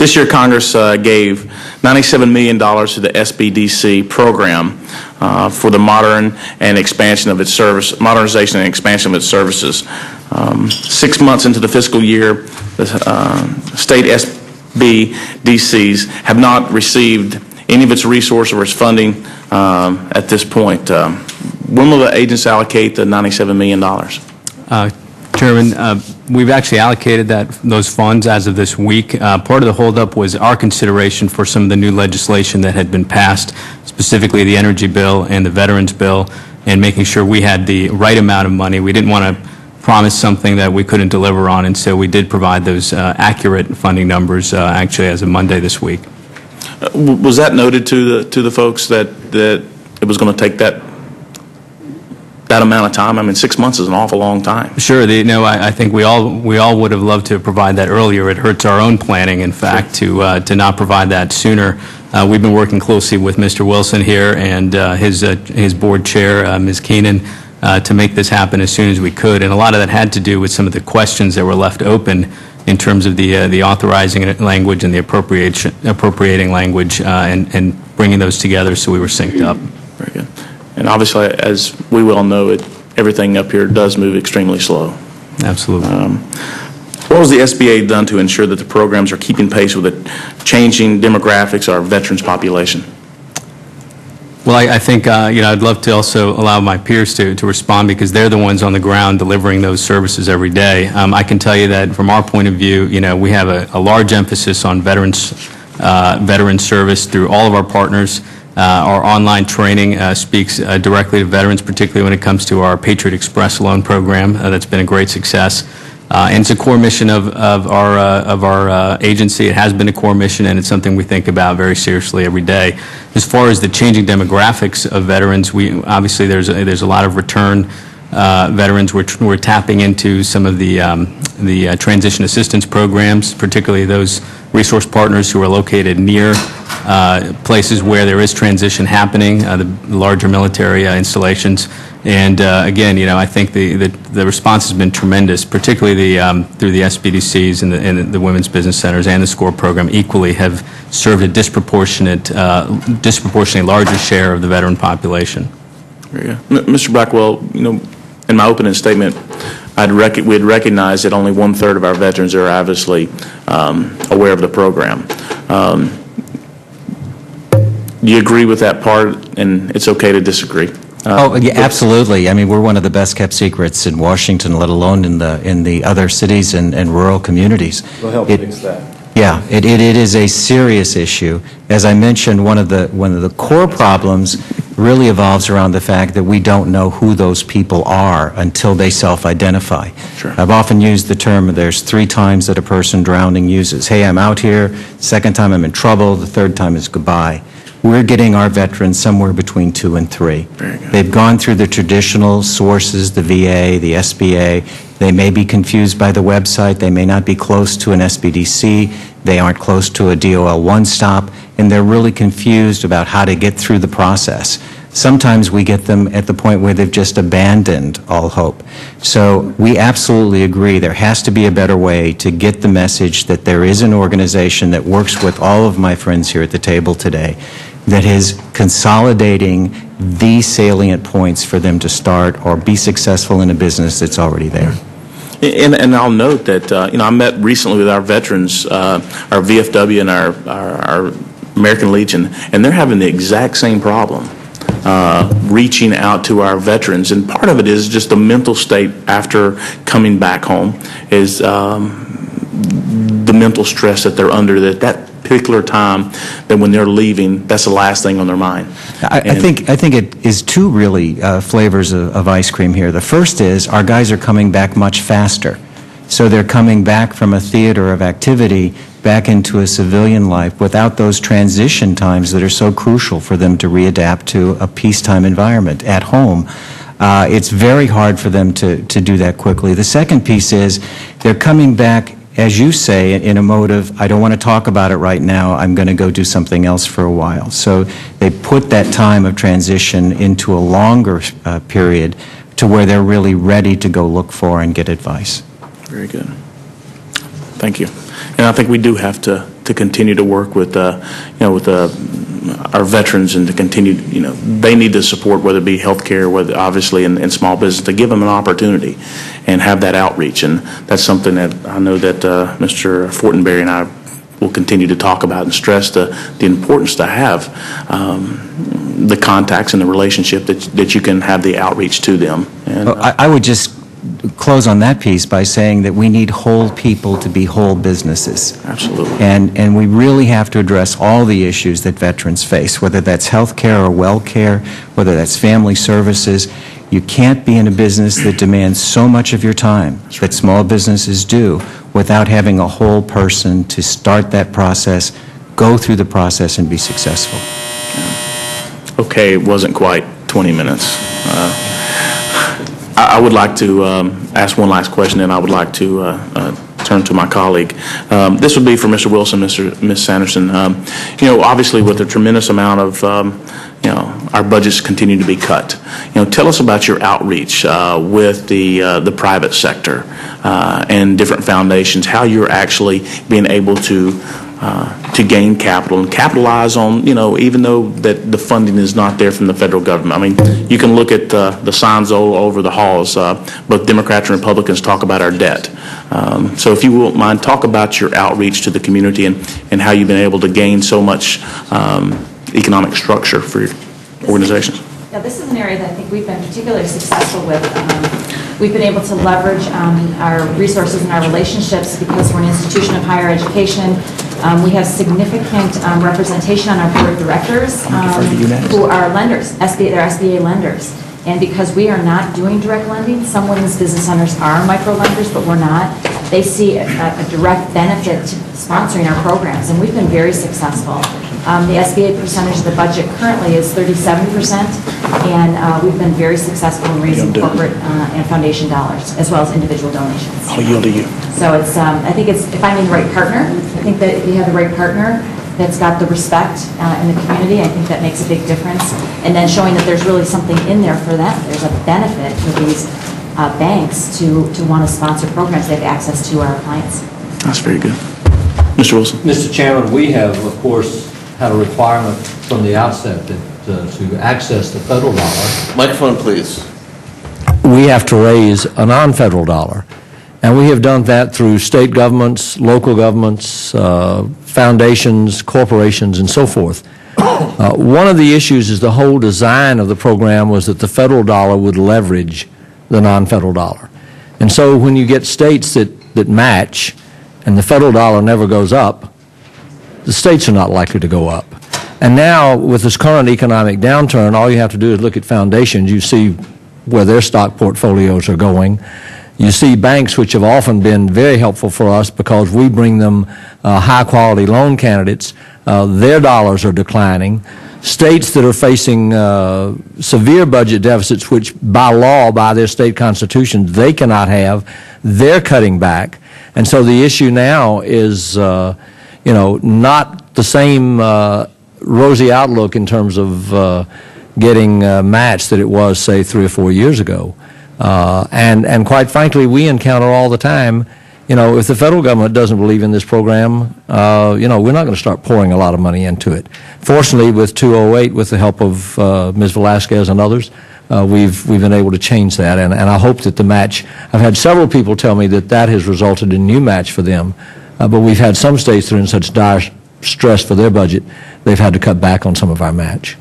This year, Congress gave $97 million to the SBDC program for the modernization and expansion of its services. 6 months into the fiscal year, the state SBDCs have not received any of its resources or its funding at this point. When will the agency allocate the $97 million? Chairman, we've actually allocated those funds as of this week. Part of the holdup was our consideration for some of the new legislation that had been passed, specifically the energy bill and the veterans bill, and making sure we had the right amount of money. We didn't want to promise something that we couldn't deliver on, and so we did provide those accurate funding numbers actually as of Monday this week. Was that noted to the folks that it was going to take that amount of time? I mean, 6 months is an awful long time. Sure. I think we all would have loved to provide that earlier. It hurts our own planning, in fact, to not provide that sooner. We've been working closely with Mr. Wilson here and his board chair, Ms. Keenan, to make this happen as soon as we could. And a lot of that had to do with some of the questions that were left open in terms of the authorizing language and the appropriating language, and bringing those together so we were synced up. Very good. And obviously, as we well know, everything up here does move extremely slow. Absolutely. What has the SBA done to ensure that the programs are keeping pace with the changing demographics of our veterans population? Well, I think I'd love to also allow my peers to respond, because they're the ones on the ground delivering those services every day. I can tell you that from our point of view, we have a large emphasis on veteran service through all of our partners. Our online training speaks directly to veterans, particularly when it comes to our Patriot Express loan program. That's been a great success. And it's a core mission of our agency. It has been a core mission, and it's something we think about very seriously every day. As far as the changing demographics of veterans, obviously there's a lot of return veterans. We're tapping into some of the transition assistance programs, particularly those resource partners who are located near places where there is transition happening, the larger military installations. And again, I think the response has been tremendous, particularly through the SBDCs and the Women's Business Centers and the SCORE program equally have served a disproportionately larger share of the veteran population. Very good. Mr. Blackwell, in my opening statement, we had recognized that only 1/3 of our veterans are obviously aware of the program. Do you agree with that part? And it's okay to disagree. Oh, yeah, absolutely. I mean, we're one of the best kept secrets in Washington, let alone in the other cities and rural communities. We'll help fix that. Yeah, it is a serious issue. As I mentioned, one of the core problems really evolves around the fact that we don't know who those people are until they self-identify. Sure. I've often used the term, there's 3 times that a person drowning uses. Hey, I'm out here. Second time I'm in trouble. The third time is goodbye. We're getting our veterans somewhere between 2 and 3. Very good. They've gone through the traditional sources, the VA, the SBA. They may be confused by the website. They may not be close to an SBDC. They aren't close to a DOL one-stop, and they're really confused about how to get through the process. Sometimes we get them at the point where they've just abandoned all hope. So we absolutely agree there has to be a better way to get the message that there is an organization that works with all of my friends here at the table today that is consolidating the salient points for them to start or be successful in a business that's already there. And I'll note that I met recently with our veterans, our VFW and our American Legion, and they're having the exact same problem, reaching out to our veterans. And part of it is just the mental state after coming back home, is the mental stress that they're under, that particular time, that when they're leaving, that's the last thing on their mind. I think it is 2 really flavors of ice cream here. The first is our guys are coming back much faster. So they're coming back from a theater of activity back into a civilian life without those transition times that are so crucial for them to readapt to a peacetime environment at home. It's very hard for them to do that quickly. The second piece is they're coming back, as you say, in a mode of, I don't want to talk about it right now, I'm going to go do something else for a while. So they put that time of transition into a longer period to where they're really ready to go look for and get advice. Very good. Thank you. And I think we do have to to continue to work with with our veterans and to continue, they need the support, whether it be healthcare, whether obviously in small business, to give them an opportunity and have that outreach. And that's something that I know that Mr. Fortenberry and I will continue to talk about and stress the importance to have the contacts and the relationship that you can have the outreach to them. And I would just close on that piece by saying that we need whole people to be whole businesses. Absolutely. And we really have to address all the issues that veterans face, whether that's health care or well care, whether that's family services. You can't be in a business that demands so much of your time that small businesses do without having a whole person to start that process, go through the process, and be successful. Okay, it wasn't quite 20 minutes. I would like to ask one last question, and I would like to turn to my colleague. This would be for Mr. Wilson, Ms. Sanderson. Obviously, with a tremendous amount of, our budgets continue to be cut. Tell us about your outreach with the private sector and different foundations, how you're actually being able to gain capital and capitalize on, even though that the funding is not there from the federal government. I mean, you can look at the signs all over the halls. Both Democrats and Republicans talk about our debt. So if you won't mind, talk about your outreach to the community and how you've been able to gain so much economic structure for your organizations. Yeah, this is an area that I think we've been particularly successful with. We've been able to leverage our resources and our relationships because we're an institution of higher education. We have significant representation on our board of directors who are lenders, they're SBA lenders. And because we are not doing direct lending, some women's business owners are micro lenders, but we're not. They see a direct benefit to sponsoring our programs, and we've been very successful. The SBA percentage of the budget currently is 37%, and we've been very successful in raising corporate and foundation dollars, as well as individual donations. I'll yield to you. So it's, I think it's finding the right partner. I think that if you have the right partner that's got the respect in the community, I think that makes a big difference. And then showing that there's really something in there for them. There's a benefit for these banks to want to sponsor programs. They have access to our clients. That's very good. Mr. Wilson. Mr. Chairman, we have, of course, had a requirement from the outset that to access the federal dollar. Microphone, please. We have to raise a non-federal dollar. And we have done that through state governments, local governments, foundations, corporations, and so forth. One of the issues is the whole design of the program was that the federal dollar would leverage the non-federal dollar. And so when you get states that match and the federal dollar never goes up, the states are not likely to go up. And now with this current economic downturn, all you have to do is look at foundations. You see where their stock portfolios are going. You see banks, which have often been very helpful for us because we bring them high-quality loan candidates, their dollars are declining. States that are facing severe budget deficits, which by law, by their state constitutions, they cannot have, they're cutting back. And so the issue now is, not the same rosy outlook in terms of getting matched that it was, say, 3 or 4 years ago. And quite frankly, we encounter all the time, if the federal government doesn't believe in this program, we're not going to start pouring a lot of money into it. Fortunately, with 208, with the help of Ms. Velasquez and others, we've been able to change that, and I hope that the match, I've had several people tell me that has resulted in new match for them, but we've had some states that are in such dire stress for their budget, they've had to cut back on some of our match.